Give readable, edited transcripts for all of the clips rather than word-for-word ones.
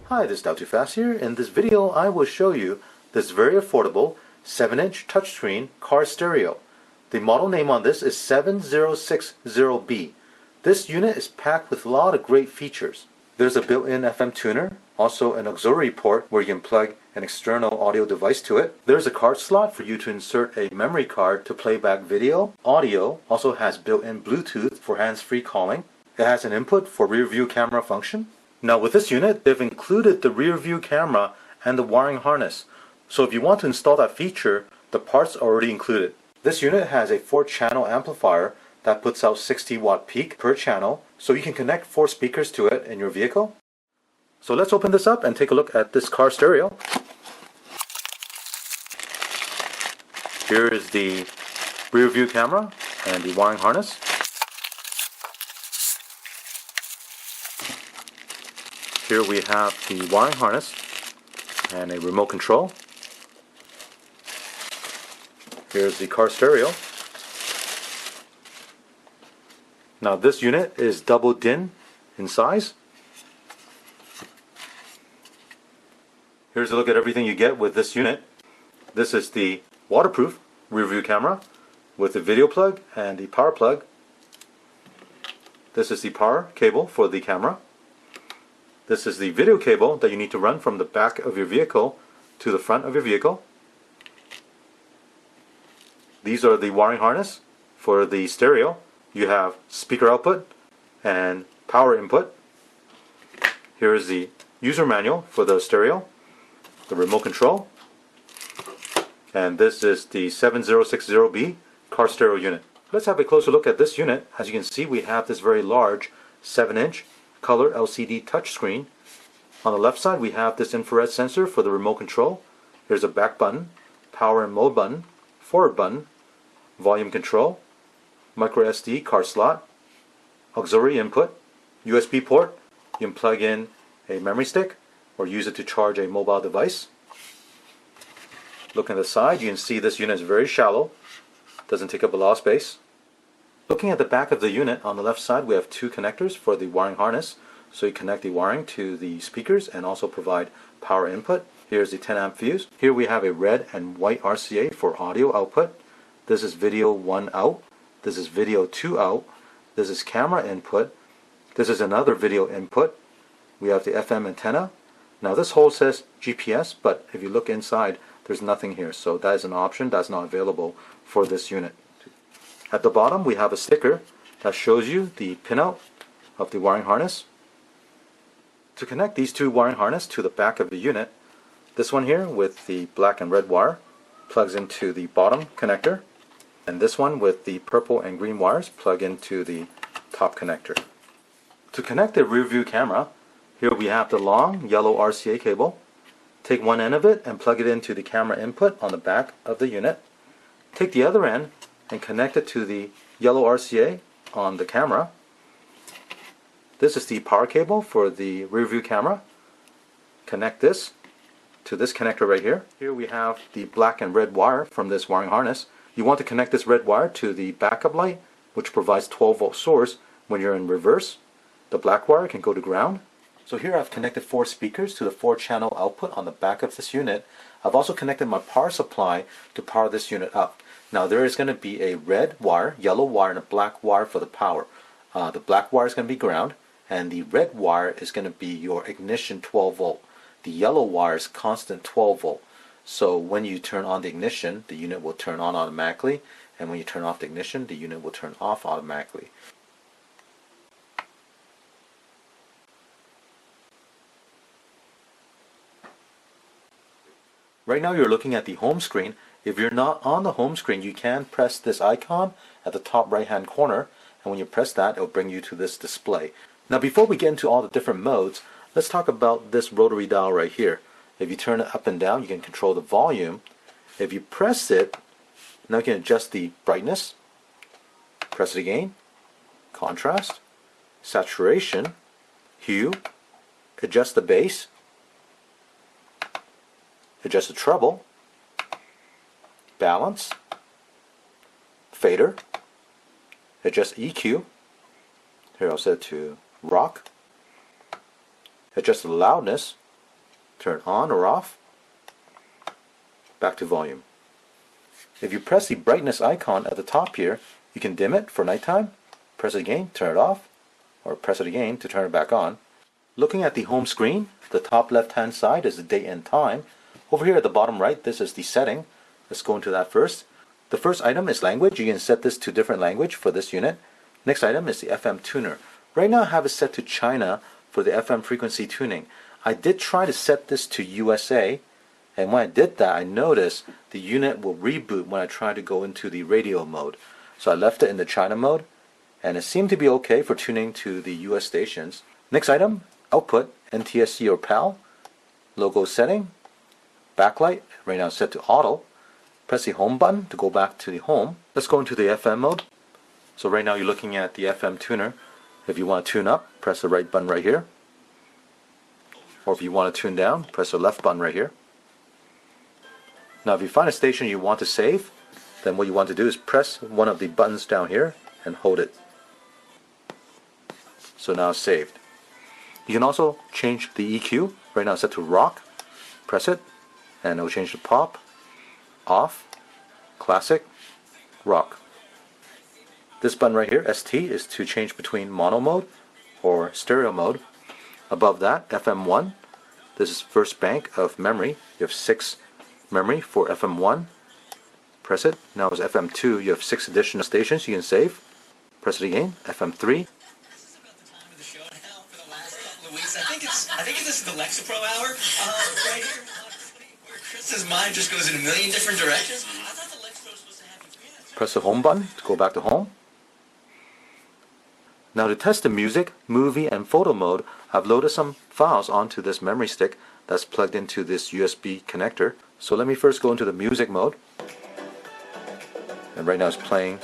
Hi, this is Too Fast here. In this video I will show you this very affordable 7-inch touchscreen car stereo. The model name on this is 7060B. This unit is packed with a lot of great features. There's a built-in FM tuner, also an auxiliary port where you can plug an external audio device to it. There's a card slot for you to insert a memory card to play back video. Audio also has built-in Bluetooth for hands-free calling. It has an input for rear view camera function. Now with this unit, they've included the rear view camera and the wiring harness. So if you want to install that feature, the parts are already included. This unit has a 4-channel amplifier that puts out 60 watt peak per channel, so you can connect 4 speakers to it in your vehicle. So let's open this up and take a look at this car stereo. Here is the rear view camera and the wiring harness. Here we have the wiring harness and a remote control. Here's the car stereo. Now this unit is double DIN in size. Here's a look at everything you get with this unit. This is the waterproof rear view camera with the video plug and the power plug. This is the power cable for the camera. This is the video cable that you need to run from the back of your vehicle to the front of your vehicle. These are the wiring harness for the stereo. You have speaker output and power input. Here is the user manual for the stereo, the remote control, and this is the 7060B car stereo unit. Let's have a closer look at this unit. As you can see, we have this very large 7-inch color LCD touchscreen. On the left side we have this infrared sensor for the remote control. Here's a back button, power and mode button, forward button, volume control, micro SD card slot, auxiliary input, USB port. You can plug in a memory stick or use it to charge a mobile device. Looking at the side, you can see this unit is very shallow, doesn't take up a lot of space. Looking at the back of the unit, on the left side we have 2 connectors for the wiring harness, so you connect the wiring to the speakers and also provide power input. Here's the 10 amp fuse. Here we have a red and white RCA for audio output. This is video 1 out. This is video 2 out. This is camera input. This is another video input. We have the FM antenna. Now this hole says GPS, but if you look inside there's nothing here, so that is an option that's not available for this unit. At the bottom we have a sticker that shows you the pinout of the wiring harness. To connect these 2 wiring harness to the back of the unit, this one here with the black and red wire plugs into the bottom connector, and this one with the purple and green wires plug into the top connector. To connect the rear view camera, here we have the long yellow RCA cable. Take one end of it and plug it into the camera input on the back of the unit. Take the other end and connect it to the yellow RCA on the camera. This is the power cable for the rear view camera. Connect this to this connector right here. Here we have the black and red wire from this wiring harness. You want to connect this red wire to the backup light, which provides 12-volt source when you're in reverse. The black wire can go to ground. So here I've connected 4 speakers to the 4-channel output on the back of this unit. I've also connected my power supply to power this unit up. Now there is going to be a red wire, yellow wire, and a black wire for the power. The black wire is going to be ground, and the red wire is going to be your ignition 12 volt. The yellow wire is constant 12 volt. So when you turn on the ignition, the unit will turn on automatically, and when you turn off the ignition, the unit will turn off automatically. Right now you're looking at the home screen. If you're not on the home screen, you can press this icon at the top right hand corner, and when you press that, it will bring you to this display. Now before we get into all the different modes, let's talk about this rotary dial right here. If you turn it up and down, you can control the volume. If you press it, now you can adjust the brightness. Press it again. Contrast, saturation, hue, adjust the bass, adjust the treble, balance, fader, adjust EQ. Here I'll set it to rock. Adjust the loudness turn on or off. Back to volume. If you press the brightness icon at the top here, you can dim it for nighttime, press it again, turn it off, or press it again to turn it back on. Looking at the home screen, the top left hand side is the date and time. Over here at the bottom right, this is the setting. Let's go into that first. The first item is language. You can set this to different language for this unit. Next item is the FM tuner. Right now I have it set to China for the FM frequency tuning. I did try to set this to USA, and when I did that I noticed the unit will reboot when I try to go into the radio mode. So I left it in the China mode, and it seemed to be okay for tuning to the US stations. Next item, output, NTSC or PAL, logo setting, backlight, right now set to auto. Press the home button to go back to the home. Let's go into the FM mode. So right now you're looking at the FM tuner. If you want to tune up, press the right button right here. Or if you want to tune down, press the left button right here. Now if you find a station you want to save, then what you want to do is press one of the buttons down here and hold it. So now it's saved. You can also change the EQ. Right now it's set to rock. Press it and it will change to pop, off, classic, rock. This button right here, ST, is to change between mono mode or stereo mode. Above that, FM1. This is first bank of memory. You have 6 memory for FM1. Press it. Now it's FM2. You have 6 additional stations you can save. Press it again. FM3. I think this is the Lexapro hour right here, where Chris's mind just goes in a million different directions. I thought the Lexapro was supposed to have you. Press the home button to go back to home. Now to test the music, movie, and photo mode, I've loaded some files onto this memory stick that's plugged into this USB connector. So let me first go into the music mode. And right now it's playing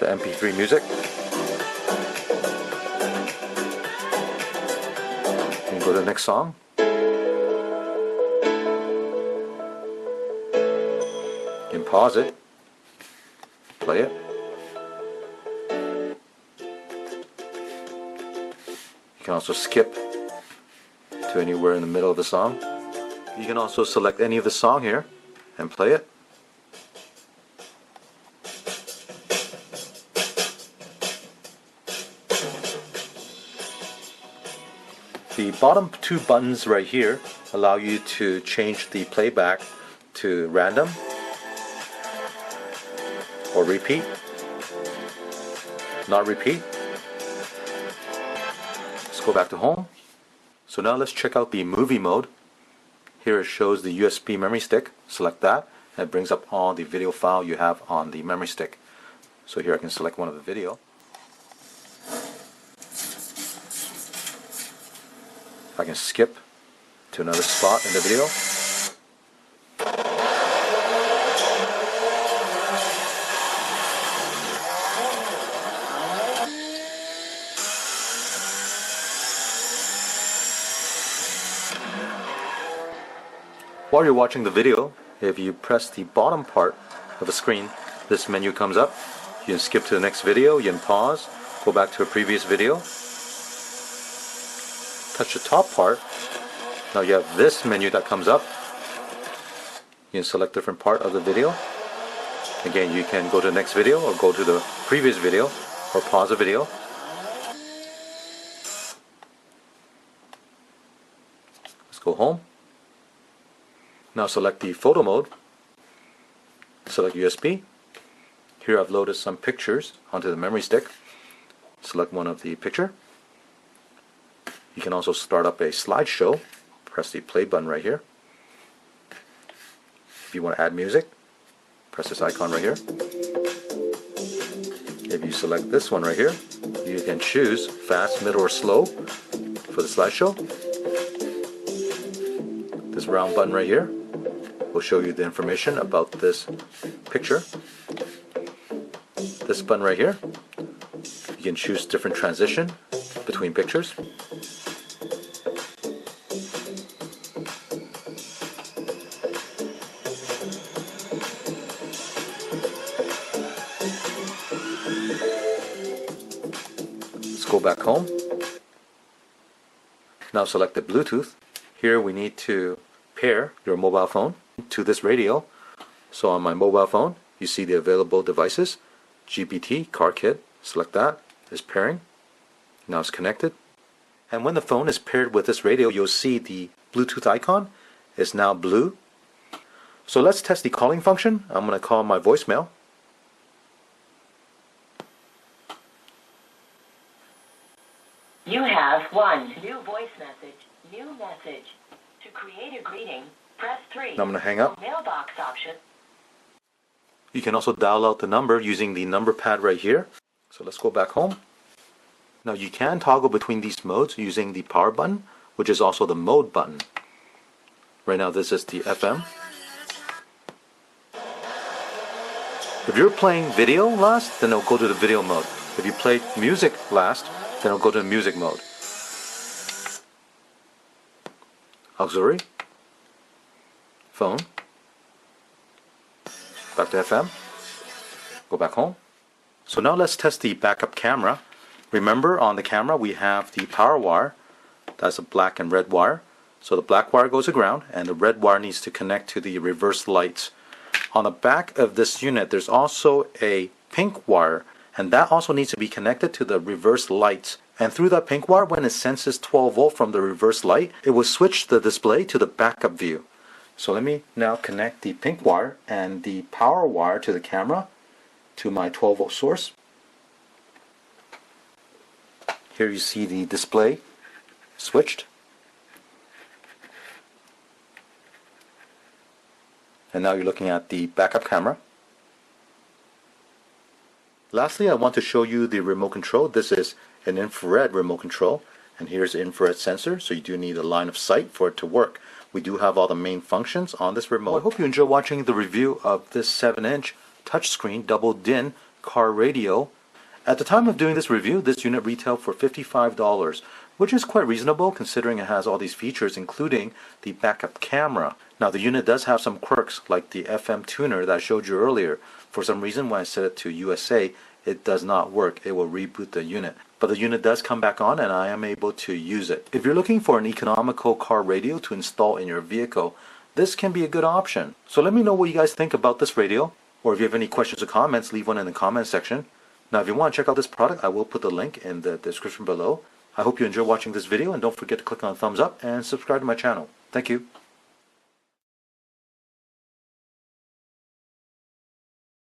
the MP3 music. You can go to the next song. You can pause it, play it. You can also skip to anywhere in the middle of the song. You can also select any of the song here and play it. The bottom 2 buttons right here allow you to change the playback to random or repeat, not repeat. Go back to home. So now let's check out the movie mode. Here it shows the USB memory stick. Select that and it brings up all the video file you have on the memory stick. So here I can select one of the video. I can skip to another spot in the video. While you're watching the video, if you press the bottom part of the screen, this menu comes up. You can skip to the next video, you can pause, go back to a previous video. Touch the top part. Now you have this menu that comes up. You can select a different part of the video. Again, you can go to the next video or go to the previous video or pause the video. Let's go home. Now select the photo mode, select USB. Here I've loaded some pictures onto the memory stick. Select one of the picture. You can also start up a slideshow. Press the play button right here. If you want to add music, press this icon right here. If you select this one right here, you can choose fast, middle, or slow for the slideshow. This round button right here will show you the information about this picture. This button right here, you can choose different transition between pictures. Let's go back home. Now select the Bluetooth. Here we need to pair your mobile phone to this radio. So on my mobile phone, you see the available devices. GPT, car kit, select that, is pairing. Now it's connected. And when the phone is paired with this radio, you'll see the Bluetooth icon is now blue. So let's test the calling function. I'm going to call my voicemail. You have one new voice message. New message. To create a greeting, press 3. Now I'm going to hang up. Mailbox option. You can also dial out the number using the number pad right here. So let's go back home. Now you can toggle between these modes using the power button, which is also the mode button. Right now this is the FM. If you're playing video last, then it'll go to the video mode. If you play music last, then it'll go to the music mode. Auxiliary. Phone. Back to FM. Go back home. So now let's test the backup camera. Remember, on the camera we have the power wire. That's a black and red wire. So the black wire goes to ground and the red wire needs to connect to the reverse lights. On the back of this unit there's also a pink wire, and that also needs to be connected to the reverse lights. And through that pink wire, when it senses 12 volt from the reverse light, it will switch the display to the backup view. So let me now connect the pink wire and the power wire to the camera to my 12 volt source. Here you see the display switched. And now you're looking at the backup camera. Lastly, I want to show you the remote control. This is an infrared remote control, and here's the infrared sensor, so you do need a line of sight for it to work. We do have all the main functions on this remote. Well, I hope you enjoy watching the review of this 7-inch touchscreen double DIN car radio. At the time of doing this review, this unit retailed for $55, which is quite reasonable considering it has all these features, including the backup camera. Now the unit does have some quirks, like the FM tuner that I showed you earlier. For some reason, when I set it to USA, it does not work. It will reboot the unit. But the unit does come back on and I am able to use it. If you're looking for an economical car radio to install in your vehicle, this can be a good option. So let me know what you guys think about this radio, or if you have any questions or comments, leave one in the comment section. Now if you want to check out this product, I will put the link in the description below. I hope you enjoy watching this video, and don't forget to click on the thumbs up and subscribe to my channel. Thank you.